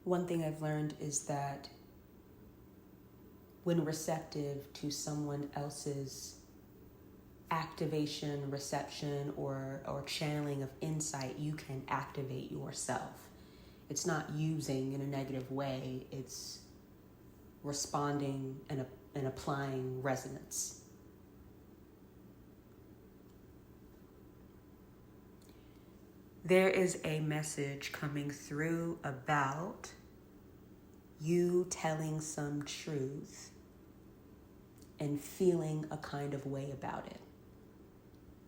One thing I've learned is that when receptive to someone else's activation, reception, or channeling of insight, you can activate yourself. It's not using in a negative way, it's responding and applying resonance. There is a message coming through about you telling some truth and feeling a kind of way about it.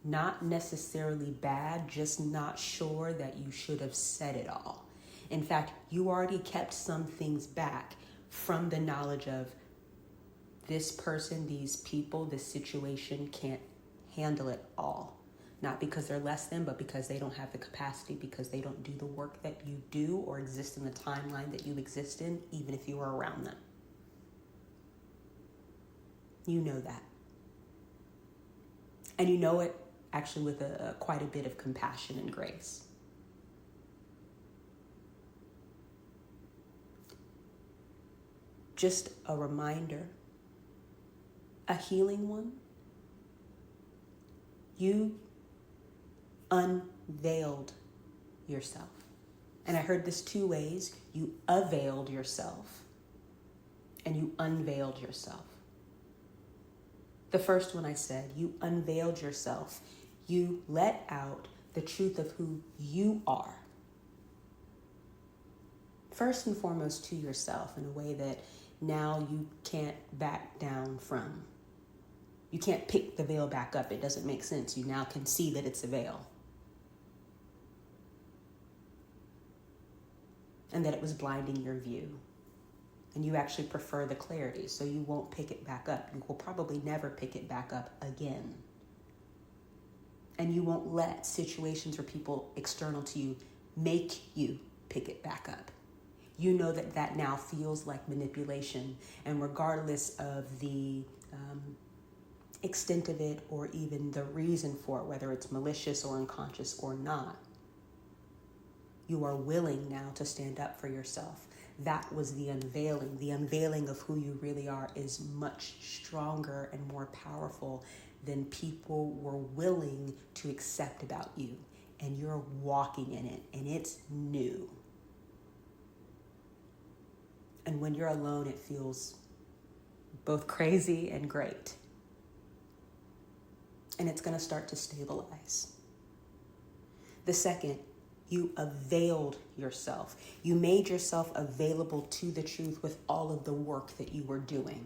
Not necessarily bad, just not sure that you should have said it all. In fact, you already kept some things back from the knowledge of this person, these people, this situation can't handle it all. Not because they're less than, but because they don't have the capacity, because they don't do the work that you do or exist in the timeline that you exist in, even if you are around them. You know that. And you know it actually with quite a bit of compassion and grace. Just a reminder, a healing one, you unveiled yourself. And I heard this two ways. You availed yourself and you unveiled yourself. The first one I said, you unveiled yourself. You let out the truth of who you are. First and foremost to yourself in a way that now you can't back down from. You can't pick the veil back up. It doesn't make sense. You now can see that it's a veil. And that it was blinding your view. And you actually prefer the clarity, so you won't pick it back up. You will probably never pick it back up again. And you won't let situations or people external to you make you pick it back up. You know that that now feels like manipulation. And regardless of the extent of it or even the reason for it, whether it's malicious or unconscious or not, you are willing now to stand up for yourself. That was the unveiling. The unveiling of who you really are is much stronger and more powerful than people were willing to accept about you. And you're walking in it, and it's new. And when you're alone, it feels both crazy and great. And it's going to start to stabilize. The second, you availed yourself. You made yourself available to the truth with all of the work that you were doing.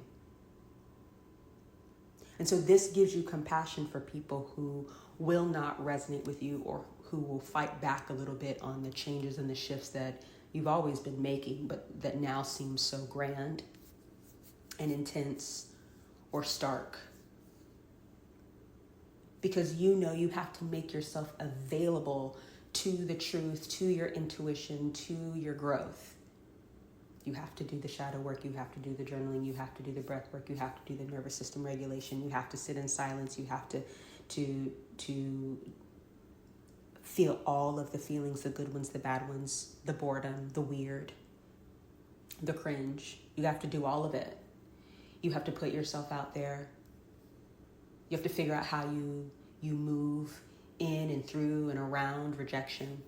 And so this gives you compassion for people who will not resonate with you or who will fight back a little bit on the changes and the shifts that you've always been making, but that now seem so grand and intense or stark. Because you know you have to make yourself available to the truth, to your intuition, to your growth. You have to do the shadow work, you have to do the journaling, you have to do the breath work, you have to do the nervous system regulation, you have to sit in silence, you have to feel all of the feelings, the good ones, the bad ones, the boredom, the weird, the cringe. You have to do all of it. You have to put yourself out there. You have to figure out how you move in and through and around rejection.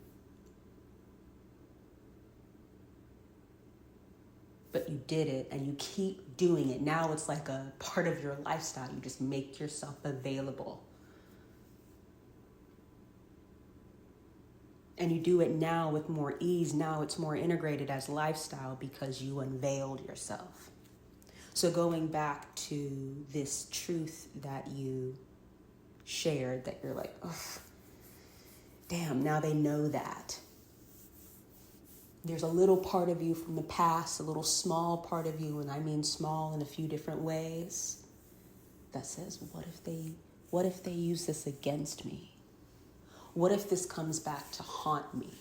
But you did it and you keep doing it. Now it's like a part of your lifestyle. You just make yourself available. And you do it now with more ease. Now it's more integrated as lifestyle because you unveiled yourself. So going back to this truth that you shared, that you're like, oh, damn, now they know that. There's a little part of you from the past, a little small part of you, and I mean small in a few different ways, that says, what if they use this against me? What if this comes back to haunt me?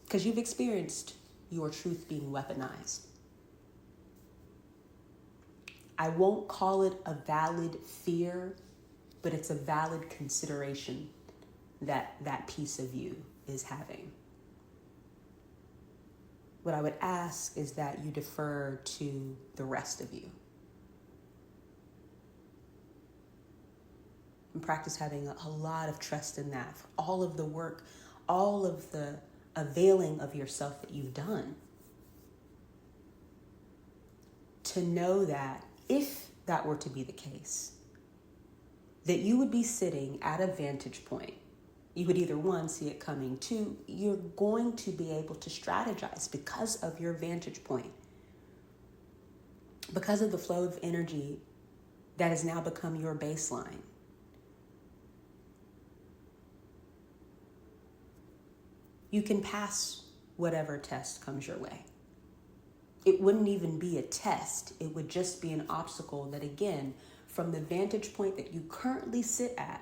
Because you've experienced your truth being weaponized. I won't call it a valid fear, but it's a valid consideration that piece of you is having. what I would ask is that you defer to the rest of you. And practice having a lot of trust in that. For all of the work, all of the availing of yourself that you've done. To know that if that were to be the case, that you would be sitting at a vantage point. You would either, one, see it coming, two, you're going to be able to strategize because of your vantage point. Because of the flow of energy that has now become your baseline. You can pass whatever test comes your way. It wouldn't even be a test. It would just be an obstacle that, again, from the vantage point that you currently sit at,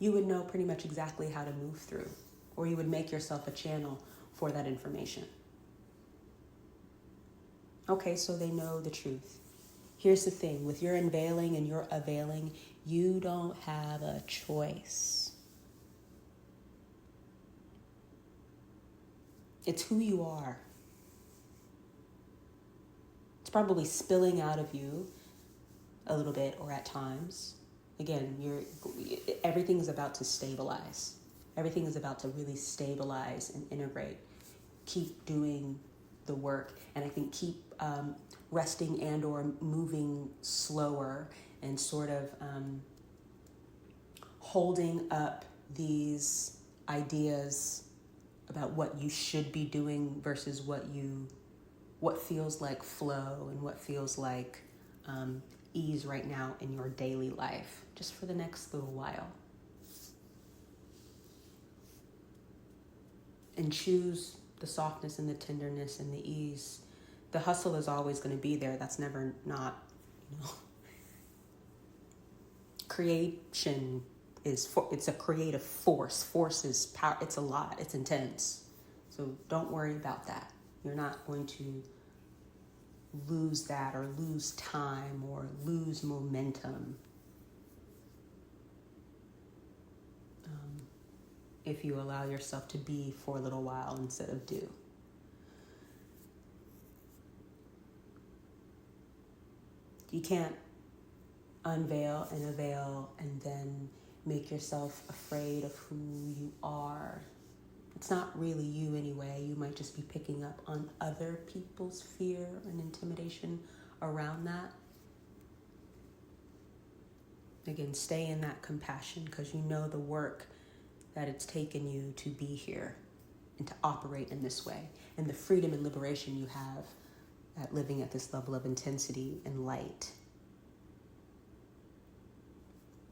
you would know pretty much exactly how to move through, or you would make yourself a channel for that information. Okay, so they know the truth. Here's the thing, with your unveiling and your availing, you don't have a choice. It's who you are. It's probably spilling out of you a little bit or at times. Again, everything is about to stabilize. Everything is about to really stabilize and integrate. Keep doing the work, and I think keep resting and or moving slower and sort of holding up these ideas about what you should be doing versus what feels like flow and what feels like ease right now in your daily life, just for the next little while. And choose the softness and the tenderness and the ease. The hustle is always going to be there. That's never not, Creation it's a creative force. Force is power. It's a lot. It's intense. So don't worry about that. You're not going to lose that or lose time or lose momentum if you allow yourself to be for a little while instead of do. You can't unveil and avail and then make yourself afraid of who you are. It's not really you anyway. You might just be picking up on other people's fear and intimidation around that. Again, stay in that compassion because you know the work that it's taken you to be here and to operate in this way, and the freedom and liberation you have at living at this level of intensity and light.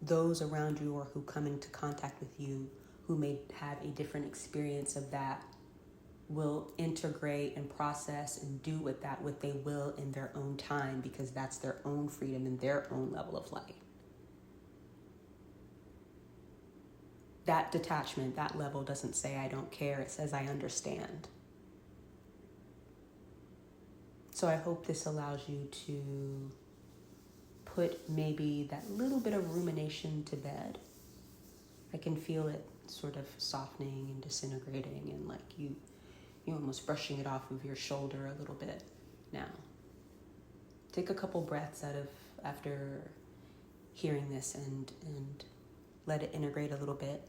Those around you or who come into contact with you who may have a different experience of that will integrate and process and do with that what they will in their own time, because that's their own freedom and their own level of light. That detachment, that level doesn't say I don't care, it says I understand. So I hope this allows you to put maybe that little bit of rumination to bed. I can feel it sort of softening and disintegrating, and like you almost brushing it off of your shoulder a little bit now. Take a couple breaths after hearing this and let it integrate a little bit.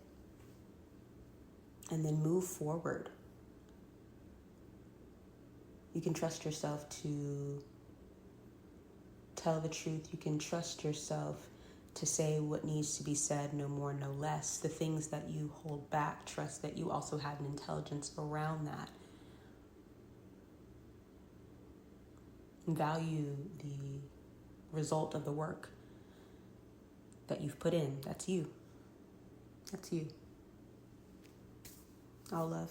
And then move forward. You can trust yourself to tell the truth. You can trust yourself to say what needs to be said, no more, no less. The things that you hold back, trust that you also have an intelligence around that. And value the result of the work that you've put in. That's you. That's you. All love.